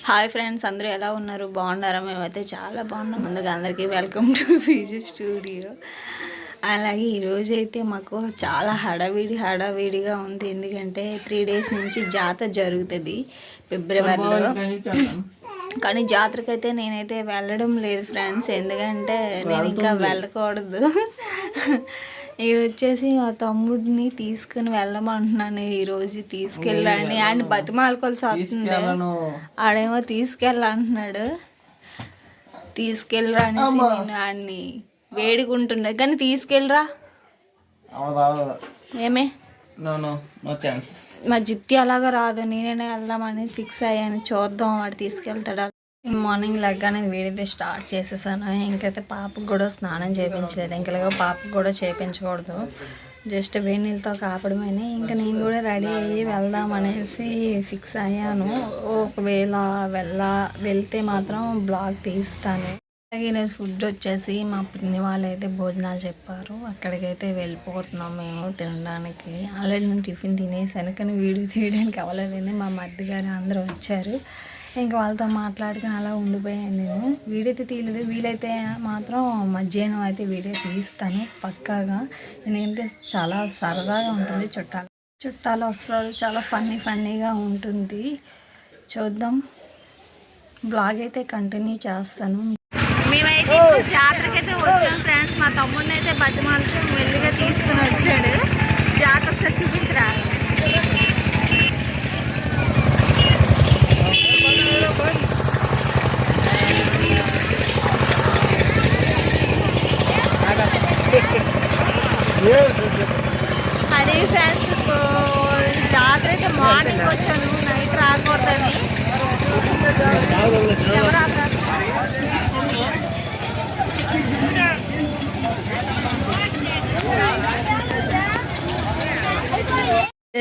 Hi friends, అందరూ ఎలా ఉన్నారు? బాగున్నారా? మేమైతే చాలా బాగున్నాం. ముందుగా అందరికీ వెల్కమ్ టు పీజీ స్టూడియో. అలాగే ఈరోజు అయితే మాకు చాలా హడావిడిగా ఉంది. ఎందుకంటే 3 days నుంచి జాతర జరుగుతుంది ఫిబ్రవరిలో. కానీ జాతరకైతే నేనైతే వెళ్ళడం లేదు ఫ్రెండ్స్, ఎందుకంటే నేను ఇంకా వెళ్ళకూడదు. ఇది వచ్చేసి మా తమ్ముడిని తీసుకుని వెళ్ళమంటున్నాను. ఈరోజు తీసుకెళ్ళండి ఆయన బతిమాలుకోవాల్సి వస్తుంది. ఆడేమో తీసుకెళ్ళంటున్నాడు. తీసుకెళ్ళరా అనేసి నేను ఆడిని వేడుకుంటున్నా, కానీ తీసుకెళ్ళరా ఏమే మా జిత్తి అలాగా రాదు, నేనే వెళ్దామని ఫిక్స్ అయ్యాను. చూద్దాం వాడు తీసుకెళ్తాడా. మార్నింగ్ లెగ్గానే వీడితే స్టార్ట్ చేసేసాను. ఇంకైతే పాపకు కూడా స్నానం చేయించలేదు. ఇంకలాగా పాపకు కూడా చేయించకూడదు, జస్ట్ వేడి నీళ్ళతో కాపడమని. ఇంకా నేను కూడా రెడీ అయ్యి వెళ్దాం అనేసి ఫిక్స్ అయ్యాను. ఒకవేళ వెళ్తే మాత్రం బ్లాగ్ తీస్తాను. అలాగే ఈరోజు ఫుడ్ వచ్చేసి మా పిన్ని వాళ్ళు అయితే భోజనాలు చెప్పారు. అక్కడికైతే వెళ్ళిపోతున్నాం మేము తినడానికి. ఆల్రెడీ నేను టిఫిన్ తినేసాను, కానీ వీడియో తీయడానికి అవ్వలేదని మా మధ్య గారు అందరూ వచ్చారు. ఇంకా వాళ్ళతో మాట్లాడుకుని అలా ఉండిపోయాను. నేను వీడియో అయితే తీయలేదు. వీలైతే మాత్రం మధ్యాహ్నం అయితే వీడియో తీస్తాను పక్కాగా, ఎందుకంటే చాలా సరదాగా ఉంటుంది. చుట్టాలు వస్తారు, చాలా ఫన్నీగా ఉంటుంది. చూద్దాం, బ్లాగ్ అయితే కంటిన్యూ చేస్తాను. మేమైతే జాతరకైతే వచ్చాం ఫ్రెండ్స్. మా తమ్ముడిని అయితే బతిమాల్సి మెల్లిగా తీసుకుని వచ్చాడు. జాతర చూపించరా. అదే ఫ్రెండ్స్, జాతర అయితే మార్నింగ్ వచ్చాను, నైట్ రాకూడదని.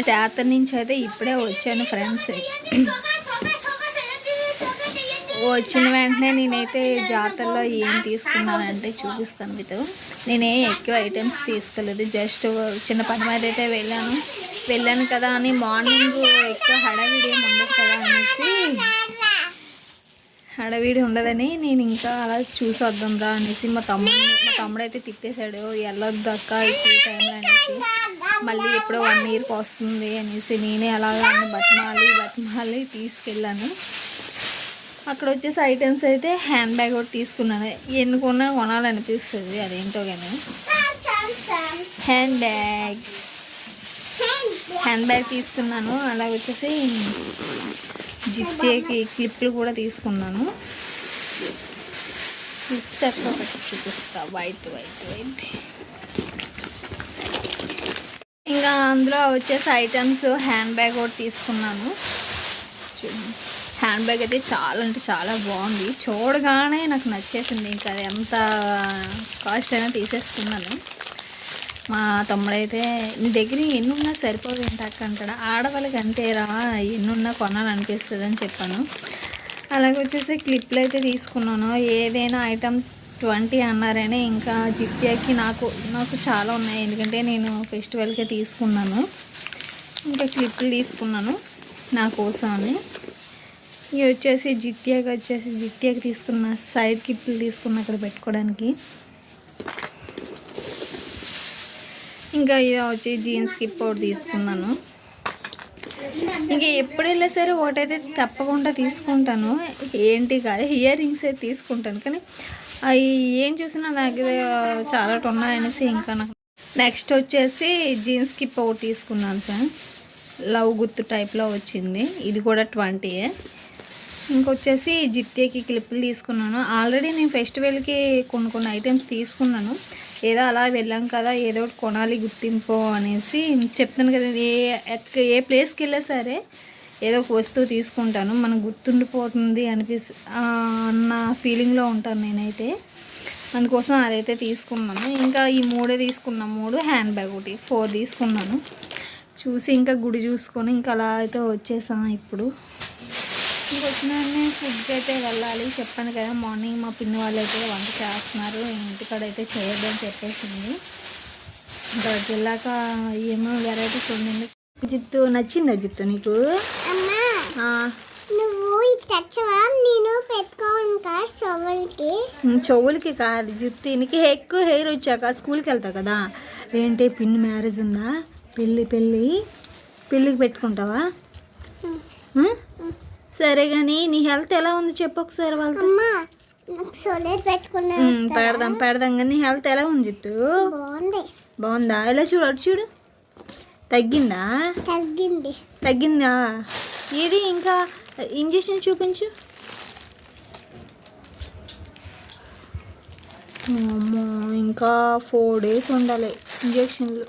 జాతర నుంచి అయితే ఇప్పుడే వచ్చాను ఫ్రెండ్స్. వచ్చిన వెంటనే నేనైతే జాతరలో ఏం తీసుకున్నానంటే చూపిస్తాను మీతో. నేనే ఎక్కువ ఐటమ్స్ తీసుకోలేదు, జస్ట్ చిన్న పని మీద అయితే వెళ్ళాను కదా అని. మార్నింగ్ ఎక్కువ హడావిడి ఏమి ఉండదు కదా అనేసి, హడావిడి ఉండదని నేను ఇంకా అలా చూసి వద్దాం రా అనేసి మా తమ్ముడు అయితే తిట్టేశాడు, వెళ్ళొద్దు అక్క ఈ టైంలో అనేసి. మళ్ళీ ఎప్పుడో 1 yearకి వస్తుంది అనేసి నేనే అలాగా బతిమాలి తీసుకెళ్ళాను. అక్కడ వచ్చేసి ఐటమ్స్ అయితే హ్యాండ్ బ్యాగ్ ఒకటి తీసుకున్నాను. ఎన్నుకున్నా కొనాలనిపిస్తుంది, అదేంటో కానీ. హ్యాండ్ బ్యాగ్ తీసుకున్నాను. అలాగే వచ్చేసి జిత్తేకి క్లిప్లు కూడా తీసుకున్నాను. క్లిప్స్ ఎక్కడ ఒకటి చూపిస్తా, వైట్. ఇంకా అందులో వచ్చేసి ఐటమ్స్ హ్యాండ్ బ్యాగ్ ఒకటి తీసుకున్నాను. హ్యాండ్ బ్యాగ్ అయితే చాలా అంటే చాలా బాగుంది. చూడగానే నాకు నచ్చేసింది. ఇంకా అది ఎంత కాస్ట్ అయినా తీసేసుకున్నాను. మా తమ్ముడైతే నీ దగ్గర ఎన్నున్నా సరిపోదు ఏంటక్క అంటాడు. ఆడవాళ్ళకి అంతేరా, ఎన్నున్నా కొనాలనిపిస్తుంది అని చెప్పాను. అలాగే వచ్చేసి క్లిప్లు అయితే తీసుకున్నాను. ఏదైనా ఐటమ్ 20 అన్నారని. ఇంకా జిత్యాకి నాకు చాలా ఉన్నాయి, ఎందుకంటే నేను ఫెస్టివల్కే తీసుకున్నాను. ఇంకా క్లిప్లు తీసుకున్నాను నా కోసమని. ఇవి వచ్చేసి జిత్యాకి తీసుకున్న సైడ్ క్లిప్లు తీసుకున్న అక్కడ పెట్టుకోవడానికి. ఇంకా ఇది వచ్చి జీన్స్ క్లిప్ ఒకటి తీసుకున్నాను. ఇంకా ఎప్పుడు వెళ్ళా సరే ఒకటైతే తప్పకుండా తీసుకుంటాను. ఏంటి కాదు, ఇయర్ రింగ్స్ అయితే తీసుకుంటాను, కానీ అవి ఏం చూసినా నాకు చాలా ఉన్నాయనేసి ఇంకా నాకు. నెక్స్ట్ వచ్చేసి జీన్స్ క్లిప్ ఒకటి తీసుకున్నాను ఫ్రెండ్స్, లవ్ గుర్తు టైప్లో వచ్చింది. ఇది కూడా 20. ఇంకొచ్చేసి జిత్తేకి క్లిప్పులు తీసుకున్నాను. ఆల్రెడీ నేను ఫెస్టివల్కి కొన్ని ఐటమ్స్ తీసుకున్నాను. ఏదో అలా వెళ్ళాం కదా, ఏదో ఒకటి కొనాలి గుర్తింపు అనేసి చెప్తాను కదా. ఏ ప్లేస్కి వెళ్ళా సరే ఏదో ఒక వస్తువు తీసుకుంటాను, మనకు గుర్తుండిపోతుంది అన్న ఫీలింగ్లో ఉంటాను నేనైతే. అందుకోసం అదైతే తీసుకున్నాను. ఇంకా ఈ 3 తీసుకున్నాను. 3 హ్యాండ్ బ్యాగ్ ఒకటి 4 తీసుకున్నాను. చూసి ఇంకా గుడి చూసుకొని ఇంకా అలా అయితే వచ్చేసాను. ఇప్పుడు ఇంకొచ్చిన ఫుడ్కి అయితే వెళ్ళాలి. చెప్పాను కదా, మార్నింగ్ మా పిన్ని వాళ్ళు అయితే వంట చేస్తున్నారు. ఇంటికాడ అయితే చేయొద్దని చెప్పేసింది. ఇక్కడికి వెళ్ళాక ఏమో వెరైటీస్ ఉండింది. జిత్తు నచ్చిందా జిత్తు నీకు? నువ్వు పెట్టవా? నేను పెట్టుకోను కదా చెవులకి. చెవులకి కాదు, జుత్తునికి ఎక్కువ హెయిర్ వచ్చాక స్కూల్కి వెళ్తావు కదా. ఏంటి పిన్ మ్యారేజ్ ఉందా? పెళ్ళికి పెట్టుకుంటావా? సరే కానీ నీ హెల్త్ ఎలా ఉంది చెప్పు ఒకసారి వాళ్ళతో. పెడదాం కానీ నీ హెల్త్ ఎలా ఉంది జిత్తు? బాగుందా? ఎలా చూడు, అటు చూడు. తగ్గిందా? ఇది ఇంకా ఇంజెక్షన్ చూపించు. అమ్మో, ఇంకా 4 days ఉండాలి ఇంజెక్షన్లు.